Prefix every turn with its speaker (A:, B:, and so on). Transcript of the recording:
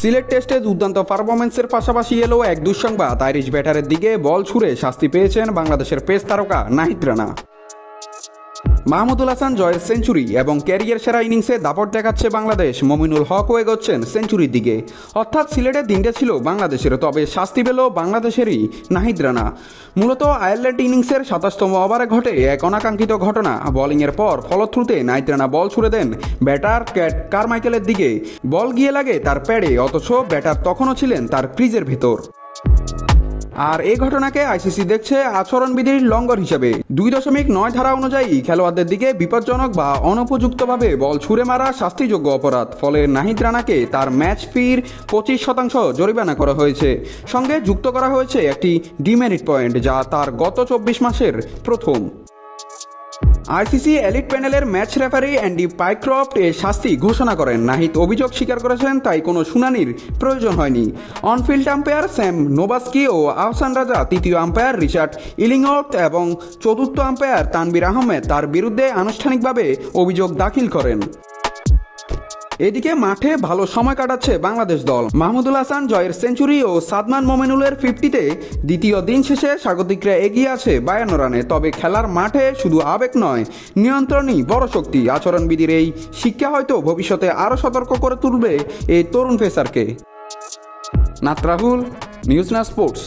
A: সিলেট টেস্টে দুর্দান্ত পারফরম্যান্সের পাশাপাশি এলো এক দুঃসংবাদ। আইরিশ ব্যাটারের দিকে বল ছুঁড়ে শাস্তি পেয়েছেন বাংলাদেশের পেস তারকা নাহিদ রানা। মাহমুদুল হাসান জয়ের সেঞ্চুরি এবং ক্যারিয়ার সেরা ইনিংসে দাপট দেখাচ্ছে বাংলাদেশ। মমিনুল হকও এগোচ্ছেন সেঞ্চুরির দিকে। অর্থাৎ সিলেটের দিনটা ছিল বাংলাদেশের, তবে শাস্তি পেল বাংলাদেশেরই নাহিদ রানা। মূলত আয়ারল্যান্ড ইনিংসের ২৭তম ওভারে ঘটে এক অনাকাঙ্ক্ষিত ঘটনা। বোলিংয়ের পর ফলশ্রুতিতে নাহিদ রানা বল ছুড়ে দেন ব্যাটার ক্যাট কারমাইকেলের দিকে। বল গিয়ে লাগে তার প্যাডে, অথচ ব্যাটার তখনও ছিলেন তার ক্রিজের ভেতর। আর এই ঘটনাকে আইসিসি দেখছে আচরণবিধির লঙ্ঘন হিসেবে। ২.৯ ধারা অনুযায়ী খেলোয়াড়দের দিকে বিপজ্জনক বা অনুপযুক্তভাবে বল ছুঁড়ে মারা শাস্তিযোগ্য অপরাধ। ফলে নাহিদ রানাকে তার ম্যাচ ফির ২৫% জরিমানা করা হয়েছে। সঙ্গে যুক্ত করা হয়েছে একটি ডিমেরিট পয়েন্ট, যা তার গত ২৪ মাসের প্রথম। আইসিসি এলিট প্যানেলের ম্যাচ রেফারি অ্যান্ডি পাইক্রফট এর শাস্তি ঘোষণা করেন। নাহিদ অভিযোগ স্বীকার করেছেন, তাই কোনো শুনানির প্রয়োজন হয়নি। অনফিল্ড আম্পায়ার স্যাম নোবাস্কি ও আহসান রাজা, তৃতীয় আম্পায়ার রিচার্ড ইলিংওর্থ এবং চতুর্থ আম্পায়ার তানবির আহমেদ তার বিরুদ্ধে আনুষ্ঠানিকভাবে অভিযোগ দাখিল করেন। এদিকে মাঠে ভালো সময় কাটাচ্ছে বাংলাদেশ দল। মাহমুদুল হাসান জয়ের সেঞ্চুরি ও সাদমান মোমেনুলের 50-তে দ্বিতীয় দিন শেষে স্বাগতিকরা এগিয়ে আছে ৫২ রানে। তবে খেলার মাঠে শুধু আবেগ নয়, নিয়ন্ত্রণই বড় শক্তি। আচরণবিধির এই শিক্ষা হয়তো ভবিষ্যতে আরও সতর্ক করে তুলবে এই তরুণ পেসারকে। নাত রাহুল, নিউজ না স্পোর্টস।